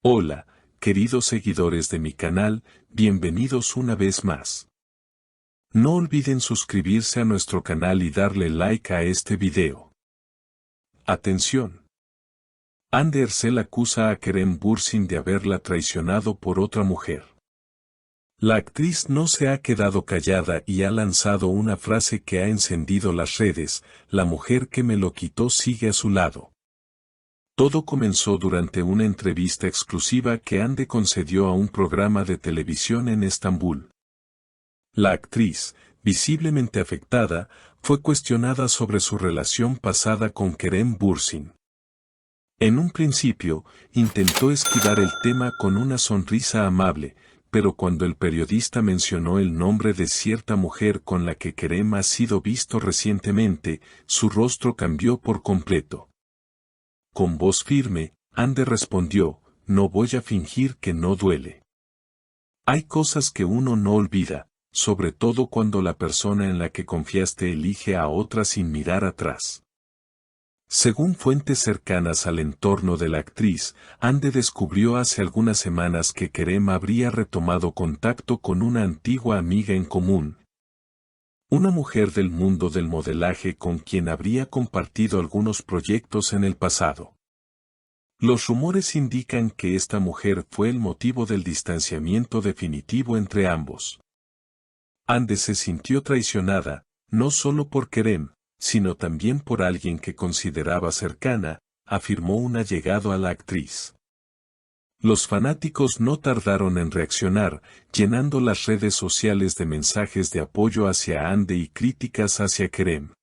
Hola, queridos seguidores de mi canal, bienvenidos una vez más. No olviden suscribirse a nuestro canal y darle like a este video. Atención. Hande Erçel acusa a Kerem Bürsin de haberla traicionado por otra mujer. La actriz no se ha quedado callada y ha lanzado una frase que ha encendido las redes: la mujer que me lo quitó sigue a su lado. Todo comenzó durante una entrevista exclusiva que Hande concedió a un programa de televisión en Estambul. La actriz, visiblemente afectada, fue cuestionada sobre su relación pasada con Kerem Bürsin. En un principio, intentó esquivar el tema con una sonrisa amable, pero cuando el periodista mencionó el nombre de cierta mujer con la que Kerem ha sido visto recientemente, su rostro cambió por completo. Con voz firme, Hande respondió: no voy a fingir que no duele. Hay cosas que uno no olvida, sobre todo cuando la persona en la que confiaste elige a otra sin mirar atrás. Según fuentes cercanas al entorno de la actriz, Hande descubrió hace algunas semanas que Kerem habría retomado contacto con una antigua amiga en común. Una mujer del mundo del modelaje con quien habría compartido algunos proyectos en el pasado. Los rumores indican que esta mujer fue el motivo del distanciamiento definitivo entre ambos. Hande se sintió traicionada, no solo por Kerem, sino también por alguien que consideraba cercana, afirmó un allegado a la actriz. Los fanáticos no tardaron en reaccionar, llenando las redes sociales de mensajes de apoyo hacia Hande y críticas hacia Kerem.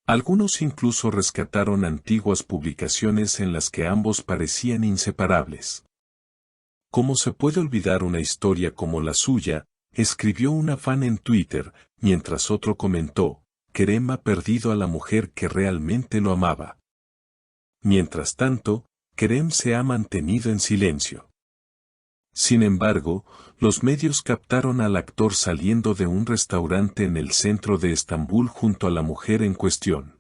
Algunos incluso rescataron antiguas publicaciones en las que ambos parecían inseparables. ¿Cómo se puede olvidar una historia como la suya?, escribió una fan en Twitter, mientras otro comentó: Kerem ha perdido a la mujer que realmente lo amaba. Mientras tanto, Kerem se ha mantenido en silencio. Sin embargo, los medios captaron al actor saliendo de un restaurante en el centro de Estambul junto a la mujer en cuestión.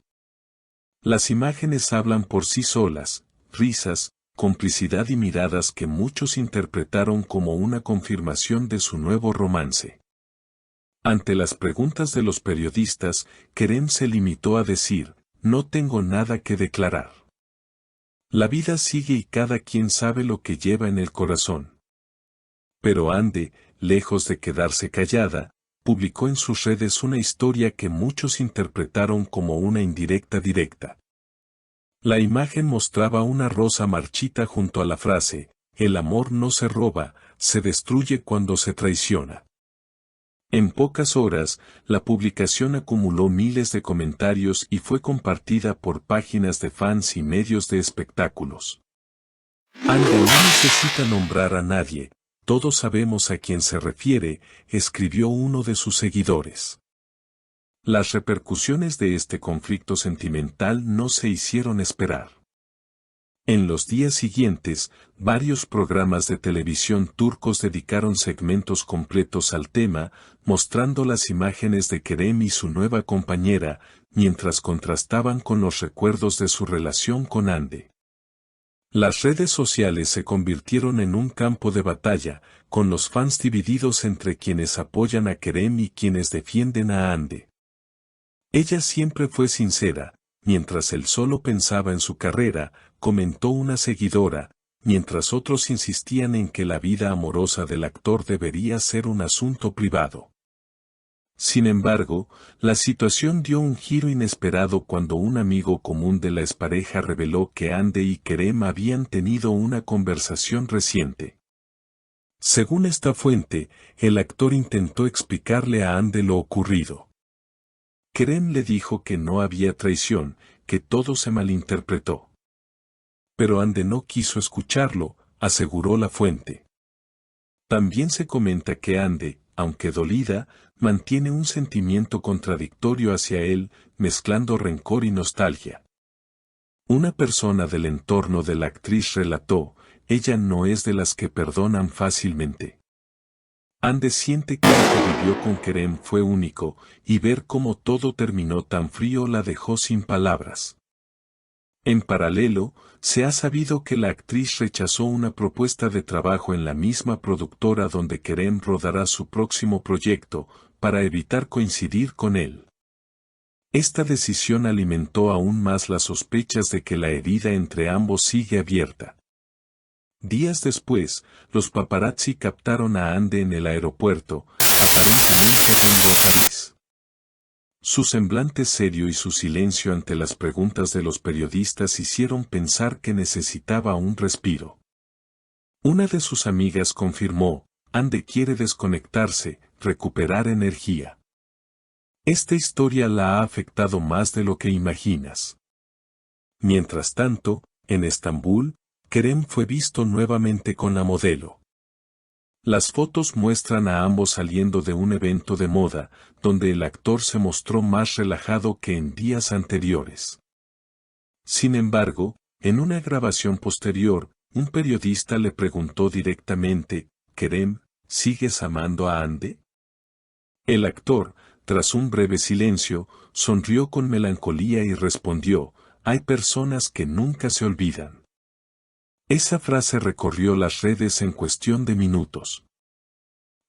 Las imágenes hablan por sí solas: risas, complicidad y miradas que muchos interpretaron como una confirmación de su nuevo romance. Ante las preguntas de los periodistas, Kerem se limitó a decir: no tengo nada que declarar. La vida sigue y cada quien sabe lo que lleva en el corazón. Pero Hande, lejos de quedarse callada, publicó en sus redes una historia que muchos interpretaron como una indirecta directa. La imagen mostraba una rosa marchita junto a la frase: el amor no se roba, se destruye cuando se traiciona. En pocas horas, la publicación acumuló miles de comentarios y fue compartida por páginas de fans y medios de espectáculos. Hande no necesita nombrar a nadie, todos sabemos a quién se refiere, escribió uno de sus seguidores. Las repercusiones de este conflicto sentimental no se hicieron esperar. En los días siguientes, varios programas de televisión turcos dedicaron segmentos completos al tema, mostrando las imágenes de Kerem y su nueva compañera, mientras contrastaban con los recuerdos de su relación con Hande. Las redes sociales se convirtieron en un campo de batalla, con los fans divididos entre quienes apoyan a Kerem y quienes defienden a Hande. Ella siempre fue sincera, mientras él solo pensaba en su carrera, comentó una seguidora, mientras otros insistían en que la vida amorosa del actor debería ser un asunto privado. Sin embargo, la situación dio un giro inesperado cuando un amigo común de la expareja reveló que Hande y Kerem habían tenido una conversación reciente. Según esta fuente, el actor intentó explicarle a Hande lo ocurrido. Kerem le dijo que no había traición, que todo se malinterpretó. Pero Hande no quiso escucharlo, aseguró la fuente. También se comenta que Hande, aunque dolida, mantiene un sentimiento contradictorio hacia él, mezclando rencor y nostalgia. Una persona del entorno de la actriz relató: ella no es de las que perdonan fácilmente. Hande siente que lo que vivió con Kerem fue único, y ver cómo todo terminó tan frío la dejó sin palabras. En paralelo, se ha sabido que la actriz rechazó una propuesta de trabajo en la misma productora donde Kerem rodará su próximo proyecto, para evitar coincidir con él. Esta decisión alimentó aún más las sospechas de que la herida entre ambos sigue abierta. Días después, los paparazzi captaron a Ande en el aeropuerto, aparentemente rumbo a París. Su semblante serio y su silencio ante las preguntas de los periodistas hicieron pensar que necesitaba un respiro. Una de sus amigas confirmó, Ande quiere desconectarse, recuperar energía. Esta historia la ha afectado más de lo que imaginas. Mientras tanto, en Estambul, Kerem fue visto nuevamente con la modelo. Las fotos muestran a ambos saliendo de un evento de moda, donde el actor se mostró más relajado que en días anteriores. Sin embargo, en una grabación posterior, un periodista le preguntó directamente, «Kerem, ¿sigues amando a Ande?». El actor, tras un breve silencio, sonrió con melancolía y respondió, «Hay personas que nunca se olvidan». Esa frase recorrió las redes en cuestión de minutos.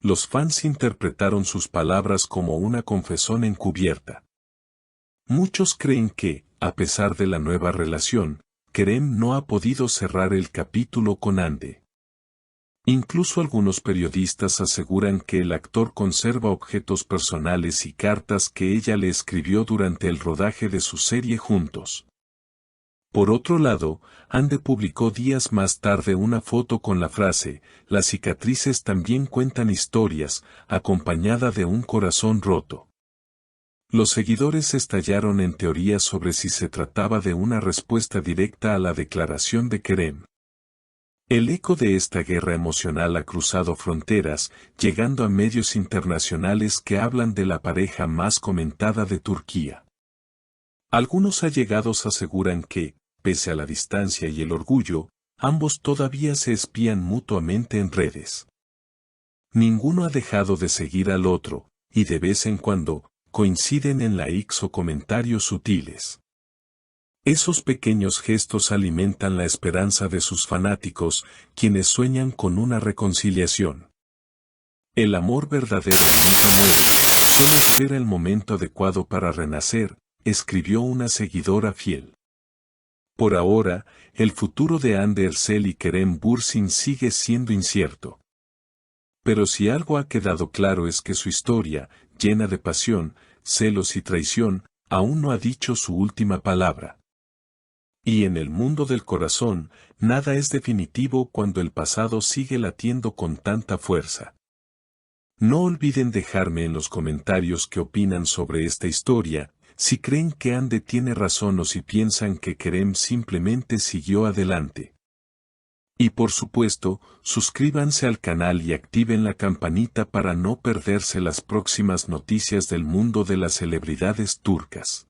Los fans interpretaron sus palabras como una confesión encubierta. Muchos creen que, a pesar de la nueva relación, Kerem no ha podido cerrar el capítulo con Ande. Incluso algunos periodistas aseguran que el actor conserva objetos personales y cartas que ella le escribió durante el rodaje de su serie juntos. Por otro lado, Ande publicó días más tarde una foto con la frase, «Las cicatrices también cuentan historias», acompañada de un corazón roto. Los seguidores estallaron en teorías sobre si se trataba de una respuesta directa a la declaración de Kerem. El eco de esta guerra emocional ha cruzado fronteras, llegando a medios internacionales que hablan de la pareja más comentada de Turquía. Algunos allegados aseguran que, pese a la distancia y el orgullo, ambos todavía se espían mutuamente en redes. Ninguno ha dejado de seguir al otro, y de vez en cuando, coinciden en likes o comentarios sutiles. Esos pequeños gestos alimentan la esperanza de sus fanáticos, quienes sueñan con una reconciliación. El amor verdadero nunca muere, solo espera el momento adecuado para renacer, escribió una seguidora fiel. Por ahora, el futuro de Hande Erçel y Kerem Bürsin sigue siendo incierto. Pero si algo ha quedado claro es que su historia, llena de pasión, celos y traición, aún no ha dicho su última palabra. Y en el mundo del corazón, nada es definitivo cuando el pasado sigue latiendo con tanta fuerza. No olviden dejarme en los comentarios qué opinan sobre esta historia, si creen que Hande tiene razón o si piensan que Kerem simplemente siguió adelante. Y por supuesto, suscríbanse al canal y activen la campanita para no perderse las próximas noticias del mundo de las celebridades turcas.